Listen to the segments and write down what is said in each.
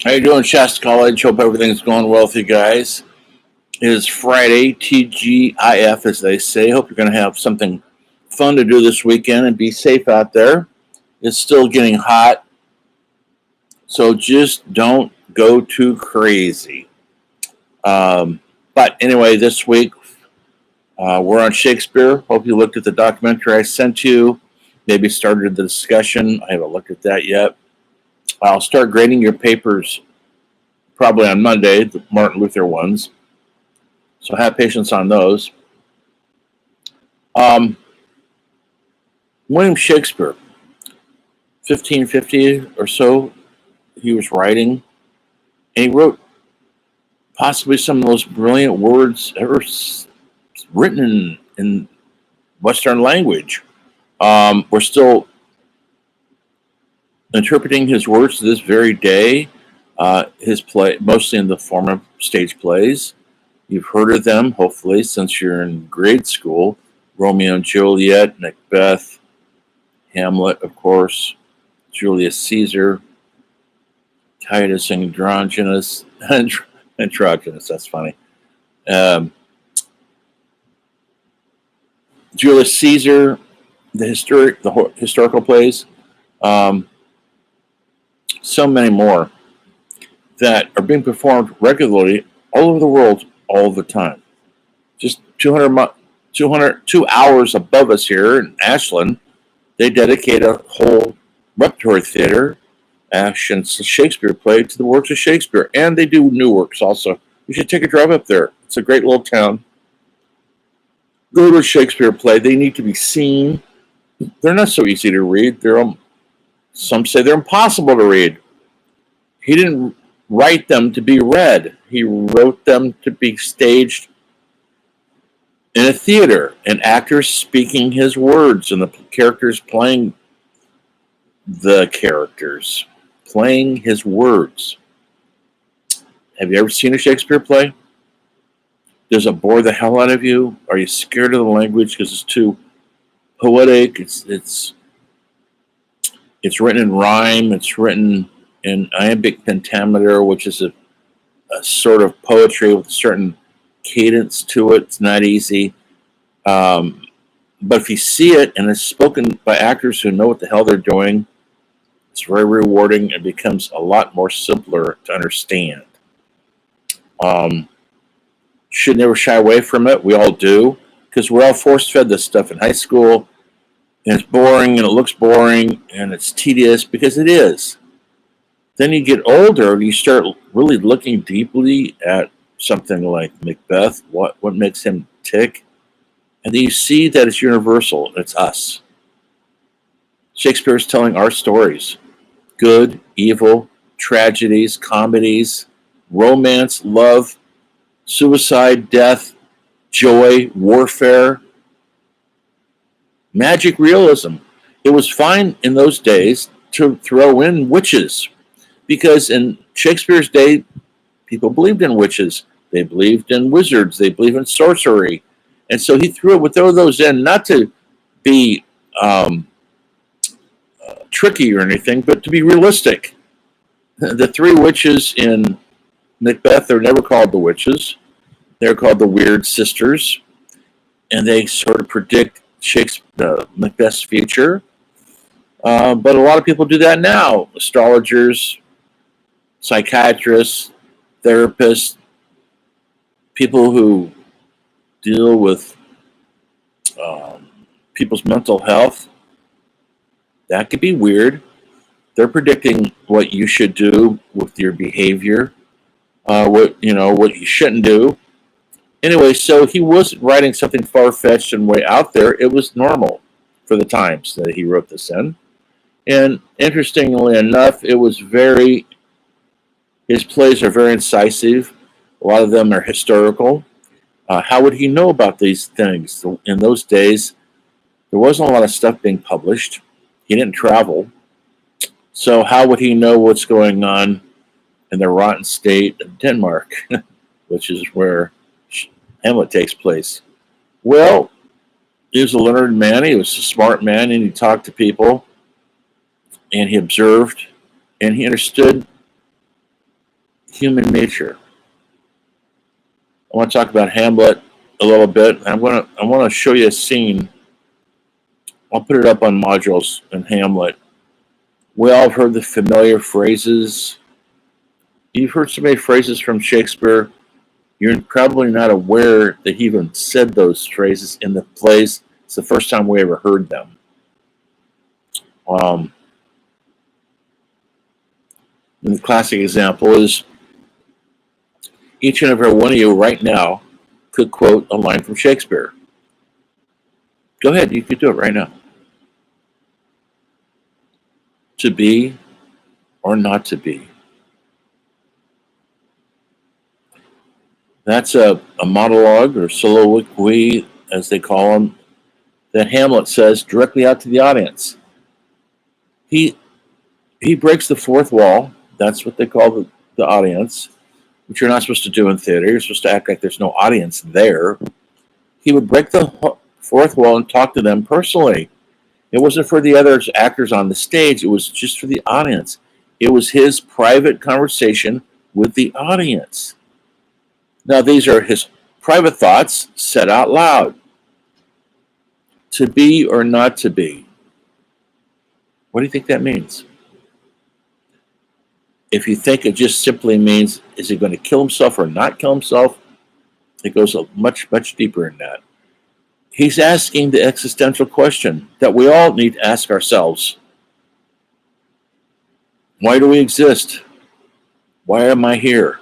How you doing, Shasta College? Hope everything's going well with you guys. It is Friday, TGIF, as they say. Hope you're going to have something fun to do this weekend and be safe out there. It's still getting hot, so just don't go too crazy. But anyway, this week we're on Shakespeare. Hope you looked at the documentary I sent you. Maybe started the discussion. I haven't looked at that yet. I'll start grading your papers probably on Monday, the Martin Luther ones. So have patience on those. William Shakespeare, 1550 or so, he was writing, and he wrote possibly some of the most brilliant words ever written in Western language. We're still interpreting his words to this very day. His play, mostly in the form of stage plays. You've heard of them, hopefully, since you're in grade school. Romeo and Juliet, Macbeth, Hamlet, of course, Julius Caesar, Titus Androgenus, Androgenus, that's funny. Julius Caesar, the historical plays, so many more that are being performed regularly all over the world all the time. Just 2 hours above us here in Ashland, they dedicate a whole repertory theater, action Shakespeare play, to the works of Shakespeare. And they do new works also. You should take a drive up there. It's a great little town. Go to a Shakespeare play. They need to be seen. They're not so easy to read. Some say they're impossible to read. He didn't write them to be read. He wrote them to be staged in a theater, and actors speaking his words, and the characters playing his words. Have you ever seen a Shakespeare play? Does it bore the hell out of you? Are you scared of the language because it's too poetic? It's written in rhyme. It's written in iambic pentameter, which is a sort of poetry with a certain cadence to it. It's not easy. But if you see it and it's spoken by actors who know what the hell they're doing, it's very rewarding and becomes a lot more simpler to understand. Should never shy away from it. We all do, because we're all force-fed this stuff in high school, and it's boring, and it looks boring, and it's tedious, because it is. Then you get older, and you start really looking deeply at something like Macbeth, what makes him tick, and then you see that it's universal. It's us. Shakespeare is telling our stories. Good, evil, tragedies, comedies, romance, love, suicide, death, joy, warfare, magic realism. It was fine in those days to throw in witches, because in Shakespeare's day, people believed in witches. They believed in wizards. They believed in sorcery. And so he threw those in, not to be tricky or anything, but to be realistic. The three witches in Macbeth, they're never called the witches. They're called the Weird Sisters. And they sort of predict Macbeth's future. But a lot of people do that now. Astrologers, psychiatrists, therapists, people who deal with people's mental health. That could be weird. They're predicting what you should do with your behavior, what you shouldn't do. Anyway, so he wasn't writing something far-fetched and way out there. It was normal for the times that he wrote this in. And interestingly enough, his plays are very incisive. A lot of them are historical. How would he know about these things? In those days, there wasn't a lot of stuff being published. He didn't travel. So how would he know what's going on in the rotten state of Denmark, which is where Hamlet takes place? Well, he was a learned man. He was a smart man, and he talked to people, and he observed, and he understood human nature. I want to talk about Hamlet a little bit. I want to show you a scene. I'll put it up on modules in Hamlet. We all have heard the familiar phrases. You've heard so many phrases from Shakespeare. You're probably not aware that he even said those phrases in the plays. It's the first time we ever heard them. Um, and the classic example is each and every one of you right now could quote a line from Shakespeare. Go ahead, you could do it right now. To be or not to be. That's a monologue or soliloquy, as they call them, that Hamlet says directly out to the audience. He breaks the fourth wall. That's what they call the audience, which you're not supposed to do in theater. You're supposed to act like there's no audience there. He would break the fourth wall and talk to them personally. It wasn't for the other actors on the stage. It was just for the audience. It was his private conversation with the audience. Now, these are his private thoughts said out loud. To be or not to be. What do you think that means? If you think it just simply means, is he going to kill himself or not kill himself? It goes much, much deeper in that. He's asking the existential question that we all need to ask ourselves. Why do we exist? Why am I here?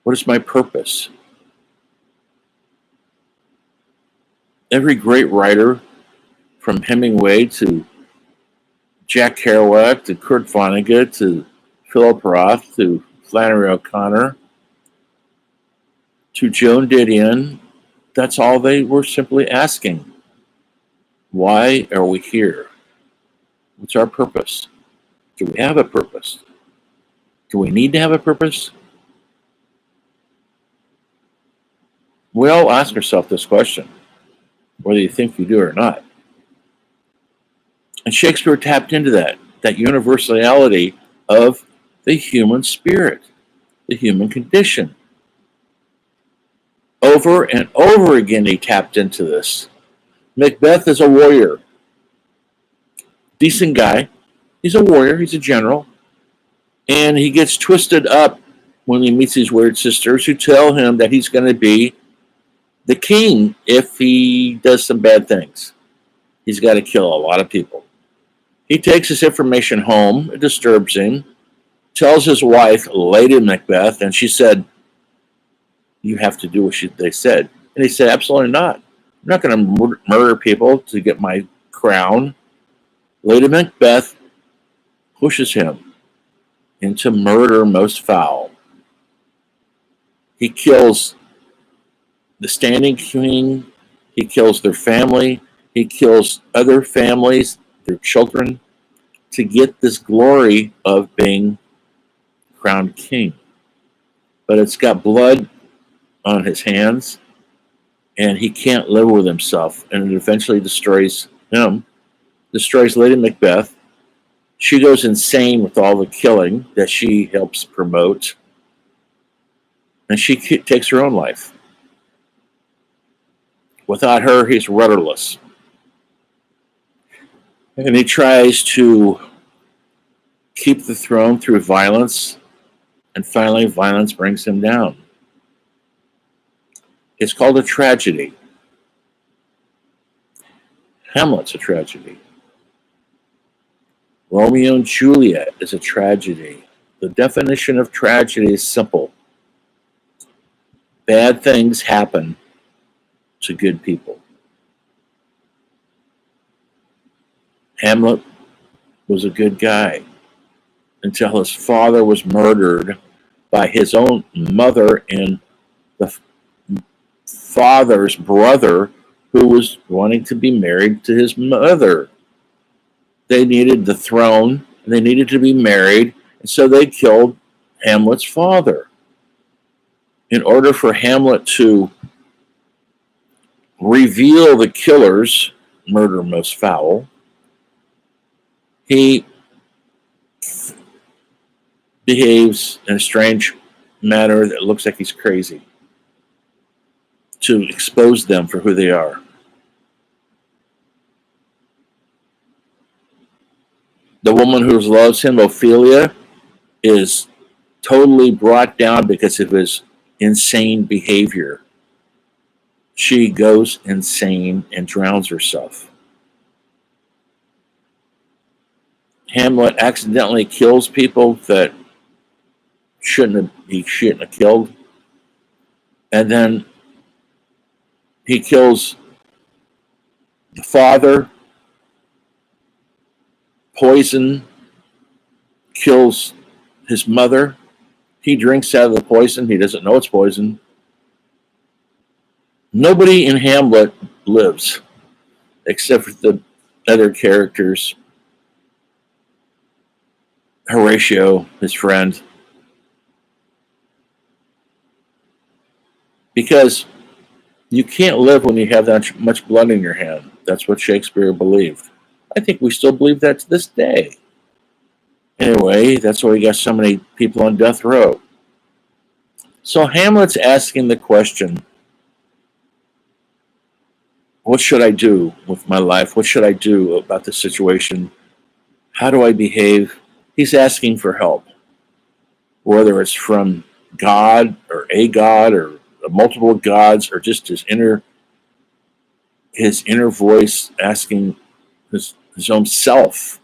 What is my purpose? Every great writer, from Hemingway to Jack Kerouac to Kurt Vonnegut to Philip Roth to Flannery O'Connor to Joan Didion, that's all they were simply asking. Why are we here? What's our purpose? Do we have a purpose? Do we need to have a purpose? We all ask ourselves this question, whether you think you do or not. And Shakespeare tapped into that universality of the human spirit, the human condition. Over and over again, he tapped into this. Macbeth is a warrior. Decent guy. He's a warrior. He's a general. And he gets twisted up when he meets these weird sisters who tell him that he's going to be the king if he does some bad things. He's got to kill a lot of people. He takes this information home. It disturbs him. Tells his wife, Lady Macbeth, and she said, you have to do what they said. And he said, absolutely not. I'm not going to murder people to get my crown. Lady Macbeth pushes him into murder most foul. He kills the standing queen. He kills their family. He kills other families, their children, to get this glory of being crowned king. But it's got blood on his hands, and he can't live with himself, and it eventually destroys him, destroys Lady Macbeth. She goes insane with all the killing that she helps promote, and she takes her own life. Without her, he's rudderless. And he tries to keep the throne through violence, and finally violence brings him down. It's called a tragedy. Hamlet's a tragedy. Romeo and Juliet is a tragedy. The definition of tragedy is simple. Bad things happen to good people. Hamlet was a good guy until his father was murdered by his own mother and the father's brother, who was wanting to be married to his mother. They needed the throne, and they needed to be married, and so they killed Hamlet's father. In order for Hamlet to reveal the killers, murder most foul, he behaves in a strange manner that looks like he's crazy to expose them for who they are. The woman who loves him, Ophelia, is totally brought down because of his insane behavior. She goes insane and drowns herself. Hamlet accidentally kills people that he shouldn't have killed. And then he kills the father, poison, kills his mother. He drinks out of the poison. He doesn't know it's poison. Nobody in Hamlet lives except for the other characters. Horatio, his friend. Because you can't live when you have that much blood in your hand. That's what Shakespeare believed. I think we still believe that to this day. Anyway, that's why we got so many people on death row. So Hamlet's asking the question, what should I do with my life? What should I do about the situation? How do I behave? He's asking for help, whether it's from God or multiple gods, or just his inner voice asking his own self,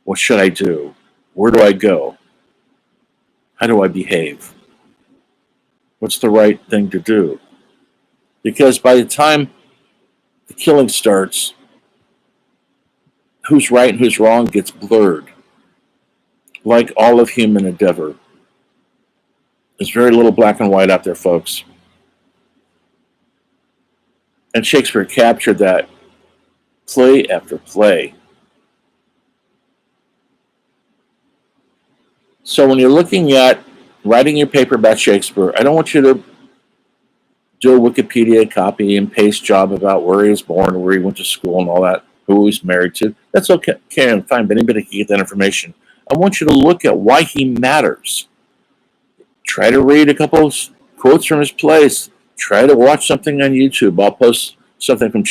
what should I do? Where do I go? How do I behave? What's the right thing to do? Because by the time the killing starts, who's right and who's wrong gets blurred. Like all of human endeavor. There's very little black and white out there, folks. And Shakespeare captured that play after play. So when you're looking at writing your paper about Shakespeare, I don't want you to do a Wikipedia copy and paste job about where he was born, where he went to school and all that, who he was married to. That's okay and fine, but anybody can get that information. I want you to look at why he matters. Try to read a couple of quotes from his plays. Try to watch something on YouTube. I'll post something from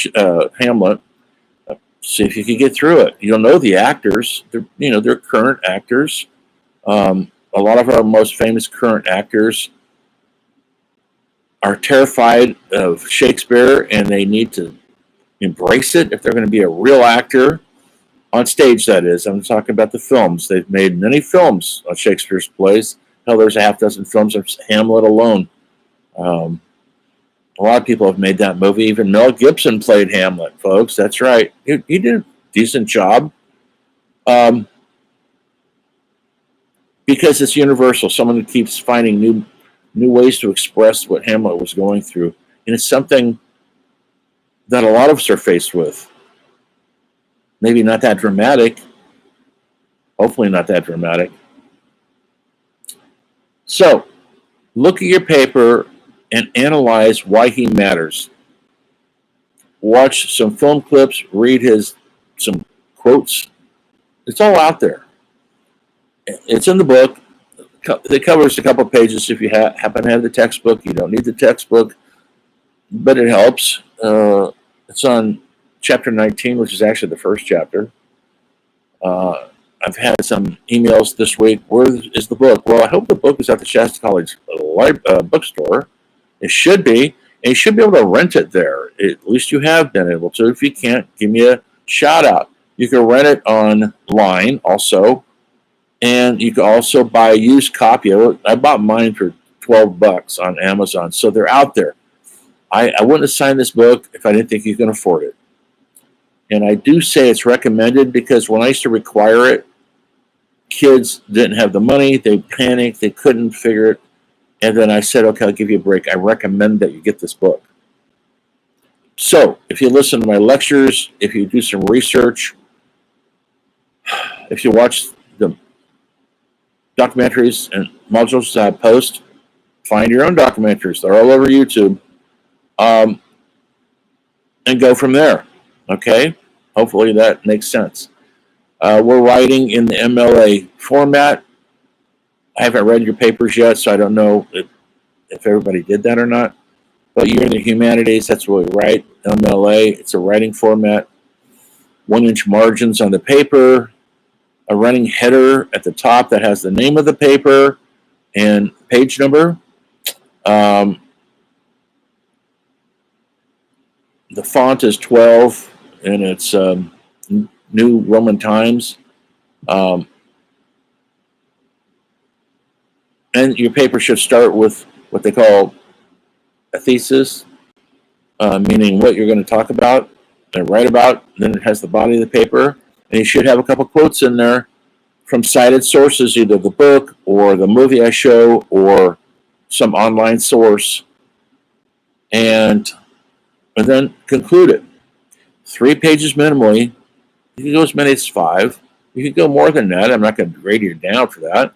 Hamlet. See if you can get through it. You'll know the actors. They're current actors. A lot of our most famous current actors are terrified of Shakespeare, and they need to embrace it if they're going to be a real actor on stage. That is, I'm talking about the films. They've made many films on Shakespeare's plays. Hell, there's a half dozen films of Hamlet alone. A lot of people have made that movie. Even Mel Gibson played Hamlet, folks. That's right. He did a decent job. Because it's universal. Someone who keeps finding new ways to express what Hamlet was going through. And it's something that a lot of us are faced with. Maybe not that dramatic. Hopefully not that dramatic. So, look at your paper and analyze why he matters. Watch some film clips, read some quotes. It's all out there. It's in the book. It covers a couple pages if you happen to have the textbook. You don't need the textbook, but it helps. It's on chapter 19, which is actually the first chapter. I've had some emails this week. Where is the book? Well, I hope the book is at the Shasta College bookstore. It should be. And you should be able to rent it there. At least you have been able to. If you can't, give me a shout out. You can rent it online also. And you can also buy a used copy of it. I bought mine for $12 on Amazon. So they're out there. I wouldn't have signed this book if I didn't think you can afford it. And I do say it's recommended because when I used to require it, kids didn't have the money. They panicked. They couldn't figure it. And then I said, okay, I'll give you a break. I recommend that you get this book. So if you listen to my lectures, if you do some research, if you watch the documentaries and modules I post, find your own documentaries. They're all over YouTube. And go from there. Okay? Hopefully that makes sense. We're writing in the MLA format. I haven't read your papers yet, so I don't know if everybody did that or not. But you're in the humanities, that's what we write. MLA, it's a writing format. 1-inch margins on the paper, a running header at the top that has the name of the paper and page number. Um, the font is 12, and it's New Roman Times. Um, and your paper should start with what they call a thesis, meaning what you're going to talk about and write about. Then it has the body of the paper, and you should have a couple quotes in there from cited sources, either the book or the movie I show or some online source, and then conclude it. 3 pages minimally. You can go as many as 5. You can go more than that. I'm not going to grade you down for that.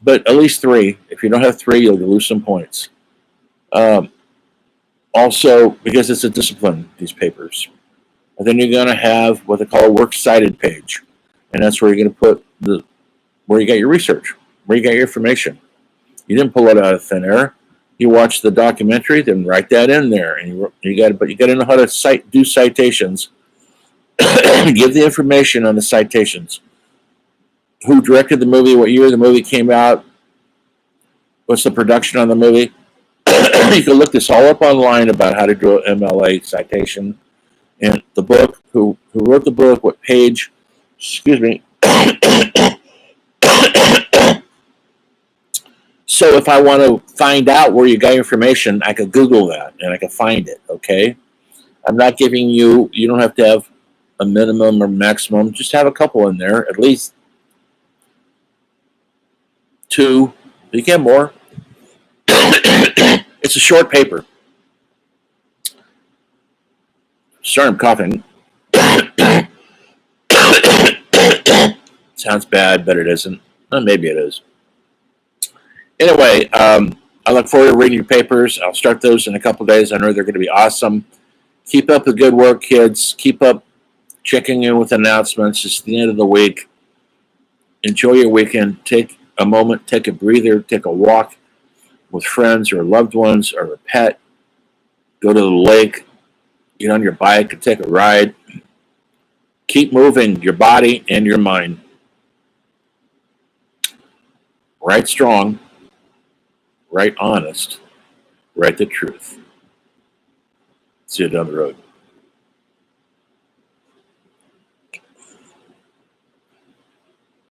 But at least 3. If you don't have 3, you'll lose some points. Also, because it's a discipline, these papers. And then you're going to have what they call a works cited page. And that's where you're going to put where you got your research, where you got your information. You didn't pull it out of thin air. You watch the documentary, then write that in there. And you got to know how to do citations. Give the information on the citations. Who directed the movie? What year the movie came out? What's the production on the movie? You can look this all up online about how to do an MLA citation. And the book, who wrote the book, what page, excuse me. So if I want to find out where you got information, I could Google that and I can find it, okay? I'm not giving you don't have to have a minimum or maximum. Just have a couple in there, at least 2. You can more. It's a short paper. Sorry, I'm coughing. Sounds bad, but it isn't. Well, maybe it is. Anyway, I look forward to reading your papers. I'll start those in a couple days. I know they're going to be awesome. Keep up the good work, kids. Keep up checking in with announcements. It's the end of the week. Enjoy your weekend. Take a moment, take a breather, take a walk with friends or loved ones or a pet. Go to the lake, get on your bike and take a ride. Keep moving your body and your mind. Write strong, write honest, write the truth. See you down the road.